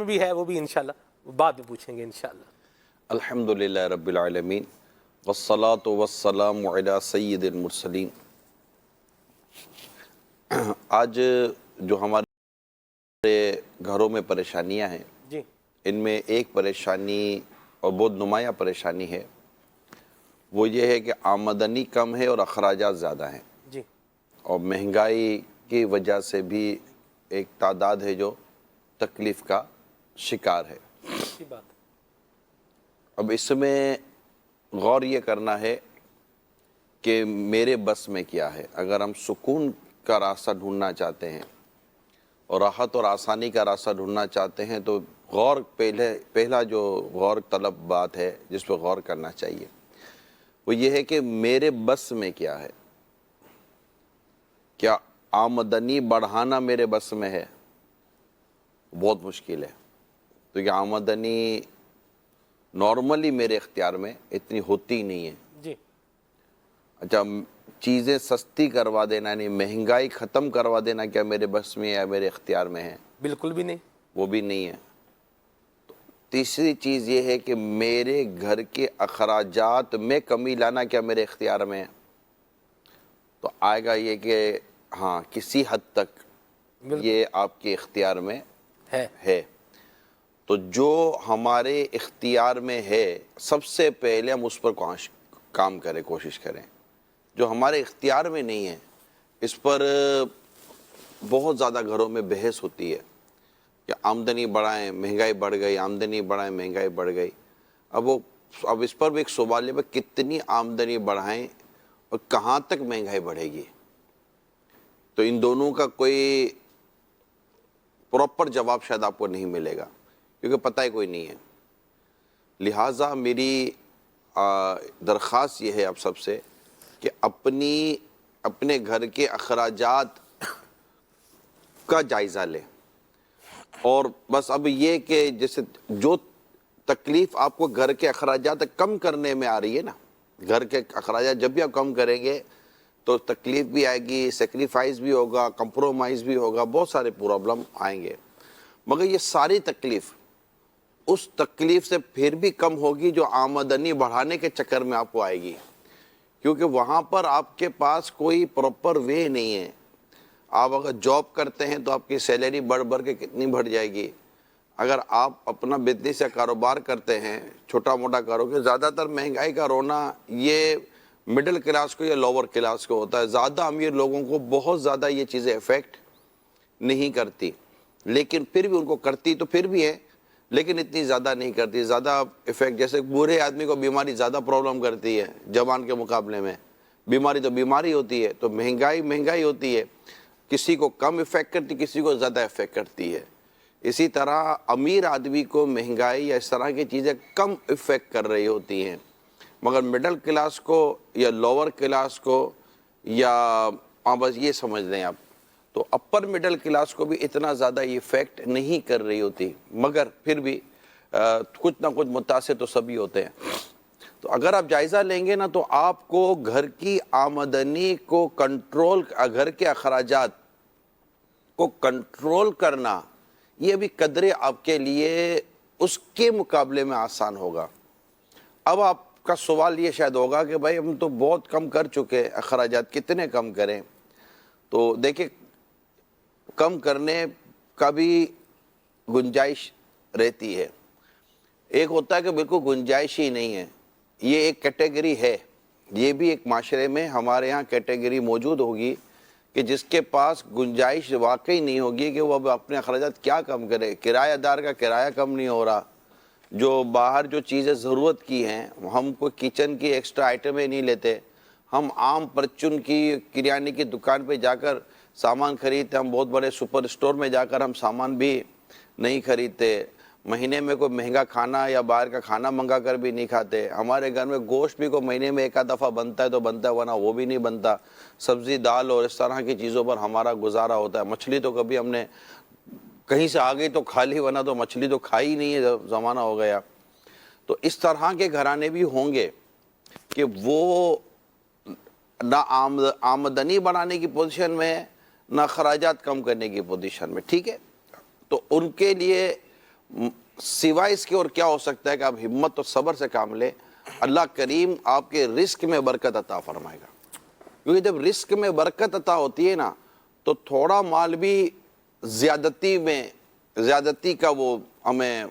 بھی ہے وہ بھی انشاءاللہ بعد میں پوچھیں گے انشاءاللہ۔ الحمدللہ رب العالمین والصلاة والسلام علی سید المرسلین۔ آج جو ہمارے گھروں میں پریشانیاں ہیں جی ان میں ایک پریشانی اور بہت نمایاں پریشانی ہے، وہ یہ ہے کہ آمدنی کم ہے اور اخراجات زیادہ ہیں، جی اور مہنگائی کی وجہ سے بھی ایک تعداد ہے جو تکلیف کا شکار ہے۔ اچھی بات۔ اب اس میں غور یہ کرنا ہے کہ میرے بس میں کیا ہے۔ اگر ہم سکون کا راستہ ڈھونڈنا چاہتے ہیں اور راحت اور آسانی کا راستہ ڈھونڈنا چاہتے ہیں تو پہلا جو غور طلب بات ہے جس پہ غور کرنا چاہیے وہ یہ ہے کہ میرے بس میں کیا ہے۔ کیا آمدنی بڑھانا میرے بس میں ہے؟ بہت مشکل ہے، تو یہ آمدنی نارملی میرے اختیار میں اتنی ہوتی نہیں ہے۔ جی اچھا، چیزیں سستی کروا دینا یعنی مہنگائی ختم کروا دینا کیا میرے بس میں یا میرے اختیار میں ہے؟ بالکل بھی نہیں۔ وہ بھی نہیں ہے۔ تیسری چیز یہ ہے کہ میرے گھر کے اخراجات میں کمی لانا کیا میرے اختیار میں ہے؟ تو آئے گا یہ کہ ہاں کسی حد تک یہ آپ کے اختیار میں ہے۔ تو جو ہمارے اختیار میں ہے سب سے پہلے ہم اس پر کام کریں، کوشش کریں۔ جو ہمارے اختیار میں نہیں ہے اس پر بہت زیادہ گھروں میں بحث ہوتی ہے کہ آمدنی بڑھائیں مہنگائی بڑھ گئی، آمدنی بڑھائیں مہنگائی بڑھ گئی۔ اب اس پر بھی ایک سوال ہے کہ کتنی آمدنی بڑھائیں اور کہاں تک مہنگائی بڑھے گی؟ تو ان دونوں کا کوئی پراپر جواب شاید آپ کو نہیں ملے گا کیونکہ پتہ ہی کوئی نہیں ہے۔ لہٰذا میری درخواست یہ ہے آپ سب سے کہ اپنے گھر کے اخراجات کا جائزہ لیں، اور بس اب یہ کہ جیسے جو تکلیف آپ کو گھر کے اخراجات کم کرنے میں آ رہی ہے نا، گھر کے اخراجات جب بھی آپ کم کریں گے تو تکلیف بھی آئے گی، سیکریفائز بھی ہوگا، کمپرومائز بھی ہوگا، بہت سارے پرابلم آئیں گے، مگر یہ ساری تکلیف اس تکلیف سے پھر بھی کم ہوگی جو آمدنی بڑھانے کے چکر میں آپ کو آئے گی، کیونکہ وہاں پر آپ کے پاس کوئی پراپر وے نہیں ہے۔ آپ اگر جاب کرتے ہیں تو آپ کی سیلری بڑھ کے کتنی بڑھ جائے گی۔ اگر آپ اپنا بزنس یا کاروبار کرتے ہیں چھوٹا موٹا کاروبار، زیادہ تر مہنگائی کا رونا یہ مڈل کلاس کو یا لوور کلاس کو ہوتا ہے، زیادہ امیر لوگوں کو بہت زیادہ یہ چیزیں افیکٹ نہیں کرتی، لیکن پھر بھی ان کو کرتی تو پھر بھی ہے لیکن اتنی زیادہ نہیں کرتی۔ زیادہ افیکٹ جیسے بوڑھے آدمی کو بیماری زیادہ پرابلم کرتی ہے جوان کے مقابلے میں، بیماری تو بیماری ہوتی ہے، تو مہنگائی ہوتی ہے، کسی کو کم افیکٹ کرتی کسی کو زیادہ افیکٹ کرتی ہے۔ اسی طرح امیر آدمی کو مہنگائی یا اس طرح کی چیزیں کم افیکٹ کر رہی ہوتی ہیں، مگر مڈل کلاس کو یا لوور کلاس کو یا بس یہ سمجھ لیں آپ، تو اپر مڈل کلاس کو بھی اتنا زیادہ یہ افیکٹ نہیں کر رہی ہوتی، مگر پھر بھی کچھ نہ کچھ متاثر تو سبھی ہوتے ہیں۔ تو اگر آپ جائزہ لیں گے نا تو آپ کو گھر کی آمدنی کو کنٹرول، گھر کے اخراجات کو کنٹرول کرنا یہ بھی قدرے آپ کے لیے اس کے مقابلے میں آسان ہوگا۔ اب آپ کا سوال یہ شاید ہوگا کہ بھائی ہم تو بہت کم کر چکے، اخراجات کتنے کم کریں؟ تو دیکھیں کم کرنے کا بھی گنجائش رہتی ہے، ایک ہوتا ہے کہ بالکل گنجائش ہی نہیں ہے، یہ ایک کیٹیگری ہے، یہ بھی ایک معاشرے میں ہمارے یہاں کیٹیگری موجود ہوگی کہ جس کے پاس گنجائش واقعی نہیں ہوگی کہ وہ اب اپنے اخراجات کیا کم کرے۔ کرایہ دار کا کرایہ کم نہیں ہو رہا، جو باہر جو چیزیں ضرورت کی ہیں ہم کوئی کچن کی ایکسٹرا آئٹمیں نہیں لیتے، ہم عام پرچون کی کریانے کی دکان پہ جا کر سامان خریدتے، ہم بہت بڑے سپر اسٹور میں جا کر ہم سامان بھی نہیں خریدتے، مہینے میں کوئی مہنگا کھانا یا باہر کا کھانا منگا کر بھی نہیں کھاتے، ہمارے گھر میں گوشت بھی کوئی مہینے میں ایک آدھ دفعہ بنتا ہے تو بنتا ہے ورنہ وہ بھی نہیں بنتا، سبزی دال اور اس طرح کی چیزوں پر ہمارا گزارا ہوتا ہے۔ مچھلی تو کبھی ہم نے کہیں سے آ گئی تو کھا لی ورنہ تو مچھلی تو کھائی نہیں ہے، زمانہ ہو گیا۔ تو اس طرح کے گھرانے بھی ہوں گے کہ وہ نہ آمدنی بڑھانے کی پوزیشن میں نہ اخراجات کم کرنے کی پوزیشن میں، ٹھیک ہے؟ تو ان کے لیے سوائے اس کے اور کیا ہو سکتا ہے کہ آپ ہمت اور صبر سے کام لیں، اللہ کریم آپ کے رزق میں برکت عطا فرمائے گا. کیونکہ جب رزق میں برکت عطا ہوتی ہے نا تو تھوڑا مال بھی زیادتی کا وہ ہمیں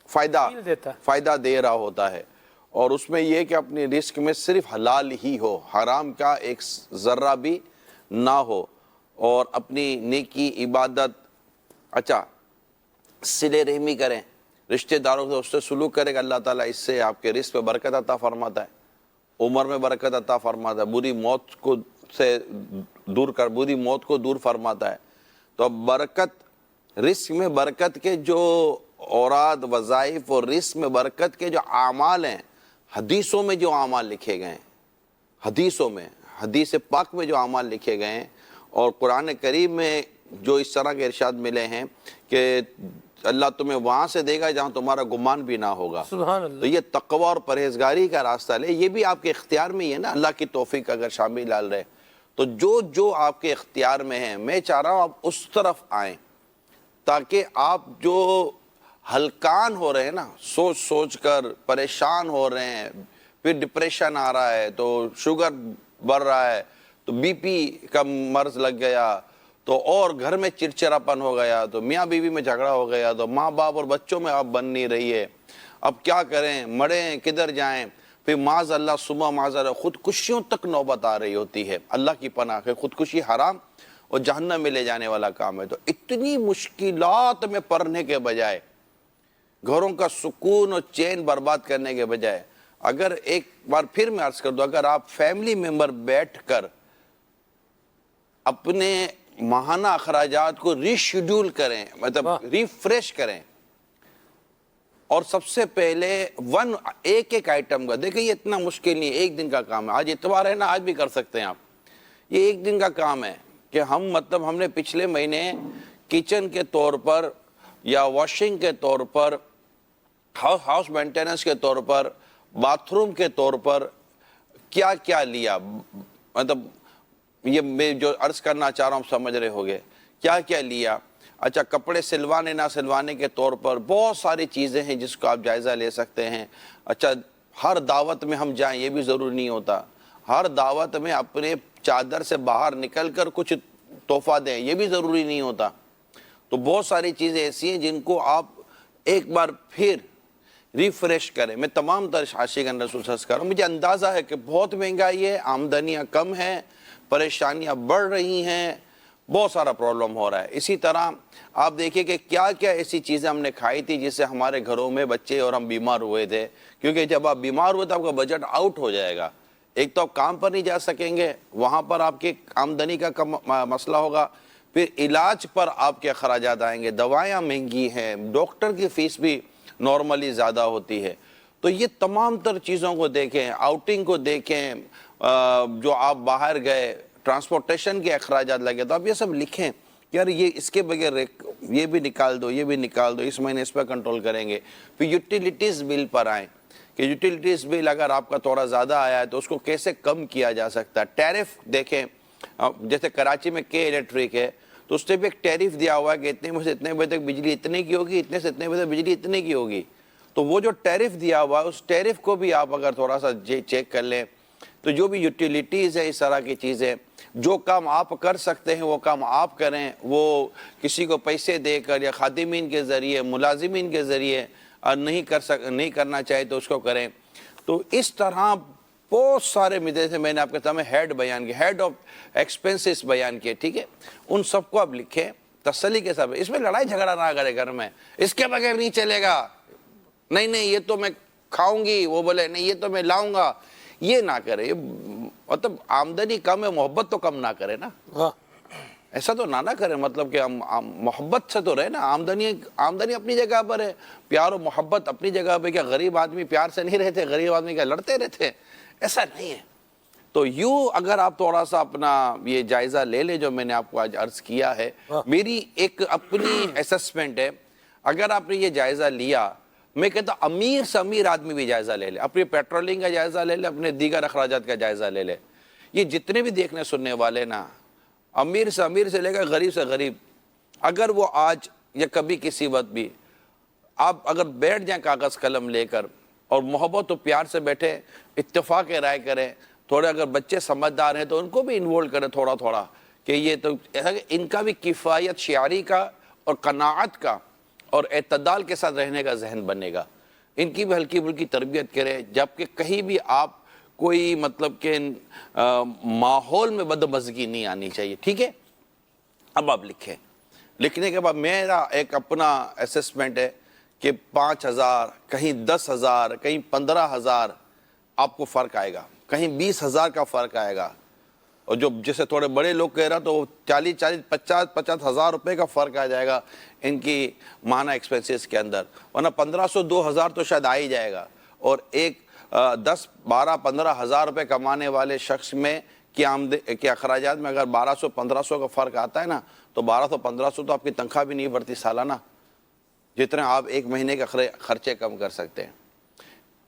فائدہ دے رہا ہوتا ہے. اور اس میں یہ کہ اپنی رزق میں صرف حلال ہی ہو، حرام کا ایک ذرہ بھی نہ ہو، اور اپنی نیکی عبادت اچھا صلہ رحمی کریں، رشتہ داروں سے اس سے سلوک کرے گا، اللہ تعالیٰ اس سے آپ کے رزق میں برکت عطا فرماتا ہے، عمر میں برکت عطا فرماتا ہے، بری موت کو دور فرماتا ہے. تو اب برکت، رزق میں برکت کے جو اوراد وظائف اور رزق میں برکت کے جو اعمال ہیں، حدیثوں میں جو اعمال لکھے گئے ہیں، حدیث پاک میں جو اعمال لکھے گئے ہیں، اور قرآن کریم میں جو اس طرح کے ارشاد ملے ہیں کہ اللہ تمہیں وہاں سے دے گا جہاں تمہارا گمان بھی نہ ہوگا. سبحان اللہ. تو یہ تقوی اور پرہیزگاری کا راستہ لے، یہ بھی آپ کے اختیار میں ہی ہے نا، اللہ کی توفیق اگر شامل ڈال رہے. تو جو آپ کے اختیار میں ہیں، میں چاہ رہا ہوں آپ اس طرف آئیں، تاکہ آپ جو ہلکان ہو رہے ہیں نا، سوچ کر پریشان ہو رہے ہیں، پھر ڈپریشن آ رہا ہے، تو شوگر بڑھ رہا ہے، تو بی پی کا مرض لگ گیا، تو اور گھر میں چڑچڑاپن ہو گیا، تو میاں بیوی میں جھگڑا ہو گیا، تو ماں باپ اور بچوں میں اب بن نہیں رہی ہے، اب کیا کریں، مریں کدھر جائیں، پھر معاذ اللہ صبح معاذ اللہ خودکشیوں تک نوبت آ رہی ہوتی ہے. اللہ کی پناہ ہے، خودکشی حرام اور جہنم میں لے جانے والا کام ہے. تو اتنی مشکلات میں پڑنے کے بجائے، گھروں کا سکون اور چین برباد کرنے کے بجائے، اگر ایک بار پھر میں عرض کر دوں، اگر آپ فیملی ممبر بیٹھ کر اپنے ماہانہ اخراجات کو ریشیڈول کریں، مطلب ریفریش کریں، اور سب سے پہلے ایک آئٹم کا، دیکھیں یہ اتنا مشکل نہیں ہے، ایک دن کا کام ہے. آج اتوار ہے نا، آج بھی کر سکتے ہیں آپ. یہ ایک دن کا کام ہے کہ ہم نے پچھلے مہینے کچن کے طور پر یا واشنگ کے طور پر، ہاؤس مینٹیننس کے طور پر، باتھ روم کے طور پر کیا کیا لیا. مطلب یہ میں جو عرض کرنا چاہ رہا ہوں سمجھ رہے ہوگے کیا کیا لیا. اچھا کپڑے سلوانے نہ سلوانے کے طور پر بہت ساری چیزیں ہیں جس کو آپ جائزہ لے سکتے ہیں. اچھا ہر دعوت میں ہم جائیں یہ بھی ضروری نہیں ہوتا، ہر دعوت میں اپنے چادر سے باہر نکل کر کچھ تحفہ دیں یہ بھی ضروری نہیں ہوتا. تو بہت ساری چیزیں ایسی ہیں جن کو آپ ایک بار پھر ریفریش کریں. میں تمام تر عاشقان رسول صلی اللہ علیہ وسلم کر رہا ہوں، مجھے اندازہ ہے کہ بہت مہنگائی ہے، آمدنیاں کم ہیں، پریشانیاں بڑھ رہی ہیں، بہت سارا پرابلم ہو رہا ہے. اسی طرح آپ دیکھیں کہ کیا کیا ایسی چیزیں ہم نے کھائی تھی جس سے ہمارے گھروں میں بچے اور ہم بیمار ہوئے تھے. کیونکہ جب آپ بیمار ہوئے تو آپ کا بجٹ آؤٹ ہو جائے گا. ایک تو آپ کام پر نہیں جا سکیں گے، وہاں پر آپ کی آمدنی کا مسئلہ ہوگا، پھر علاج پر آپ کے اخراجات آئیں گے، دوائیاں مہنگی ہیں، ڈاکٹر کی فیس بھی نارملی زیادہ ہوتی ہے. تو یہ تمام تر چیزوں کو دیکھیں، آؤٹنگ کو دیکھیں، جو آپ باہر گئے، ٹرانسپورٹیشن کے اخراجات لگے، تو آپ یہ سب لکھیں کہ یار یہ اس کے بغیر یہ بھی نکال دو، یہ بھی نکال دو، اس مہینے اس پہ کنٹرول کریں گے. پھر یوٹیلیٹیز بل پر آئیں کہ یوٹیلیٹیز بل اگر آپ کا تھوڑا زیادہ آیا ہے تو اس کو کیسے کم کیا جا سکتا ہے. ٹیرف دیکھیں، جیسے کراچی میں کے الیکٹرک ہے تو اس نے بھی ایک ٹیرف دیا ہوا ہے کہ اتنے بجے سے اتنے بجے تک بجلی اتنے کی ہوگی، اتنے سے اتنے بجے تک بجلی اتنے کی ہوگی. تو وہ جو ٹیرف دیا ہوا ہے اس ٹیرف کو بھی آپ اگر تھوڑا سا چیک کر لیں تو جو بھی یوٹیلیٹیز ہے اس طرح کی چیزیں، جو کام آپ کر سکتے ہیں وہ کام آپ کریں، وہ کسی کو پیسے دے کر یا خادمین کے ذریعے، ملازمین کے ذریعے نہیں کرنا چاہے تو اس کو کریں. تو اس طرح بہت سارے مدے سے میں نے آپ کے سامنے ہیڈ بیان کیے، ہیڈ آف ایکسپنسز بیان کیے، ٹھیک ہے. ان سب کو آپ لکھیں تسلی کے ساتھ. اس میں لڑائی جھگڑا نہ کرے گھر میں، اس کے بغیر نہیں چلے گا، نہیں یہ تو میں کھاؤں گی، وہ بولے نہیں یہ تو میں لاؤں گا، یہ نہ کرے. مطلب آمدنی کم ہے، محبت تو کم نہ کرے نا، ایسا تو نہ کرے. مطلب کہ ہم محبت سے تو رہے نا. آمدنی اپنی جگہ پر ہے، پیار و محبت اپنی جگہ پہ. کیا غریب آدمی پیار سے نہیں رہتے؟ غریب آدمی کیا لڑتے رہتے؟ ایسا نہیں ہے. تو اگر آپ تھوڑا سا اپنا یہ جائزہ لے لیں جو میں نے آپ کو آج عرض کیا ہے، میری ایک اپنی اسسمنٹ ہے. اگر آپ نے یہ جائزہ لیا، میں کہتا ہوں امیر سے امیر آدمی بھی جائزہ لے لے، اپنی پیٹرولنگ کا جائزہ لے لے، اپنے دیگر اخراجات کا جائزہ لے لے. یہ جتنے بھی دیکھنے سننے والے نا، امیر سے لے کر غریب سے غریب، اگر وہ آج یا کبھی کسی وقت بھی آپ اگر بیٹھ جائیں کاغذ قلم لے کر اور محبت و پیار سے بیٹھے، اتفاق رائے کریں، تھوڑے اگر بچے سمجھدار ہیں تو ان کو بھی انوالو کریں تھوڑا تھوڑا، کہ یہ تو ان کا بھی کفایت شعاری کا اور قناعت کا اور اعتدال کے ساتھ رہنے کا ذہن بنے گا. ان کی بھی ہلکی پھلکی تربیت کریں، جبکہ کہیں بھی آپ کوئی مطلب کہ ماحول میں بدمزگی نہیں آنی چاہیے. ٹھیک ہے، اب آپ لکھیں. لکھنے کے بعد میرا ایک اپنا اسسمنٹ ہے کہ 5,000 کہیں 10,000 کہیں 15,000 آپ کو فرق آئے گا، کہیں 20,000 کا فرق آئے گا. اور جو جیسے تھوڑے بڑے لوگ کہہ رہا تو 50,000 روپے کا فرق آ جائے گا ان کی ماہانہ ایکسپینسز کے اندر، ورنہ 1,500 2,000 تو شاید آ ہی جائے گا. اور ایک 10 12 15,000 روپے کمانے والے شخص میں کہ اخراجات میں اگر 1200 1500 کا فرق آتا ہے نا، تو 1200 1500 تو آپ کی تنخواہ بھی نہیں بڑھتی سالانہ، جتنے آپ ایک مہینے کے خرچے کم کر سکتے ہیں.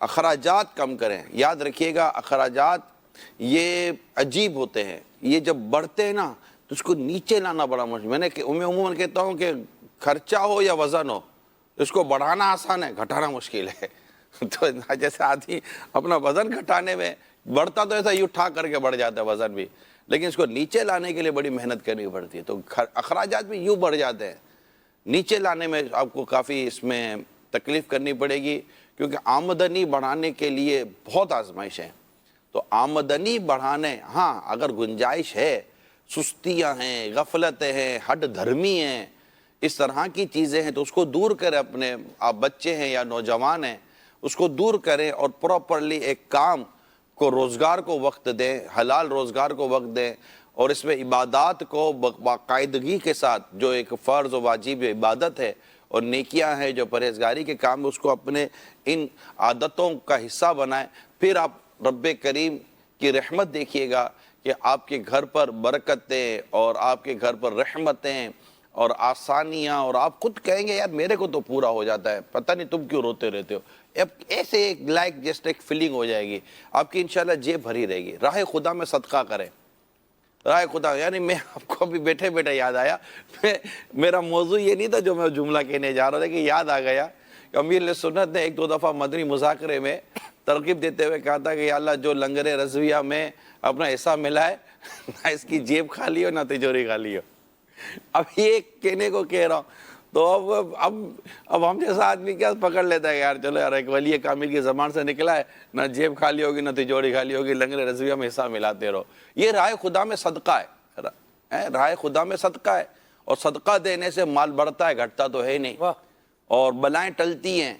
اخراجات کم کریں. یاد رکھیے گا، اخراجات یہ عجیب ہوتے ہیں، یہ جب بڑھتے ہیں نا تو اس کو نیچے لانا بڑا مشکل. میں عموماً کہتا ہوں کہ خرچہ ہو یا وزن ہو، اس کو بڑھانا آسان ہے، گھٹانا مشکل ہے. تو جیسے آدمی اپنا وزن گھٹانے میں بڑھتا تو ایسا یوں اٹھا کر کے بڑھ جاتا ہے وزن بھی، لیکن اس کو نیچے لانے کے لیے بڑی محنت کرنی پڑتی ہے. تو اخراجات بھی یوں بڑھ جاتے ہیں. نیچے لانے میں آپ کو کافی اس میں تکلیف کرنی پڑے گی، کیونکہ آمدنی بڑھانے کے لیے بہت آزمائش ہیں. تو آمدنی بڑھانے، ہاں اگر گنجائش ہے، سستیاں ہیں، غفلتیں ہیں، ہٹ دھرمی ہیں، اس طرح کی چیزیں ہیں، تو اس کو دور کریں. اپنے آپ بچے ہیں یا نوجوان ہیں، اس کو دور کریں اور پراپرلی ایک کام کو، روزگار کو وقت دیں، حلال روزگار کو وقت دیں، اور اس میں عبادات کو باقاعدگی کے ساتھ، جو ایک فرض و واجب عبادت ہے اور نیکیاں ہیں جو پرہیزگاری کے کام، اس کو اپنے ان عادتوں کا حصہ بنائیں. پھر آپ رب کریم کی رحمت دیکھیے گا کہ آپ کے گھر پر برکتیں اور آپ کے گھر پر رحمتیں اور آسانیاں، اور آپ خود کہیں گے یار میرے کو تو پورا ہو جاتا ہے، پتہ نہیں تم کیوں روتے رہتے ہو. اب ایسے ایک جسٹ ایک فیلنگ ہو جائے گی آپ کی، انشاءاللہ جیب بھری رہے گی. راہ خدا میں صدقہ کریں. راہ خدا، یعنی میں آپ کو ابھی بیٹھے بیٹھے یاد آیا، میرا موضوع یہ نہیں تھا جو میں جملہ کہنے جا رہا تھا، کہ یاد آ گیا کہ امیر سنت نے ایک دو دفعہ مدنی مذاکرے میں ترغیب دیتے ہوئے کہا تھا کہ یا اللہ جو لنگر رضویہ میں اپنا حصہ ملا ہے، نہ اس کی جیب خالی ہو نہ تجوری خالی ہو. اب یہ کہنے کو کہہ رہا ہوں تو اب ہم جیسا آدمی کیا پکڑ لیتا ہے یار چلو یار ایک ولی کامل کی زبان سے نکلا ہے، نہ جیب خالی ہوگی نہ تجوری خالی ہوگی، لنگر رضویہ میں حصہ ملاتے رہو. یہ راہ خدا میں صدقہ ہے، راہ خدا میں صدقہ ہے. اور صدقہ دینے سے مال بڑھتا ہے، گھٹتا تو ہے نہیں، اور بلائیں ٹلتی ہیں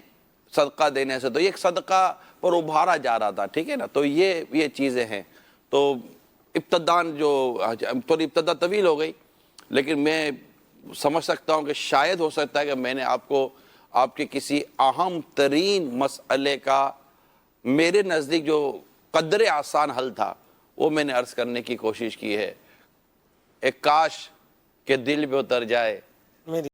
صدقہ دینے سے. تو یہ ایک صدقہ پر ابھارا جا رہا تھا. ٹھیک ہے نا، تو یہ چیزیں ہیں. تو ابتدان تھوڑی ابتدا طویل ہو گئی، لیکن میں سمجھ سکتا ہوں کہ شاید ہو سکتا ہے کہ میں نے آپ کو آپ کے کسی اہم ترین مسئلے کا میرے نزدیک جو قدر آسان حل تھا وہ میں نے عرض کرنے کی کوشش کی ہے. ایک کاش کہ دل پہ اتر جائے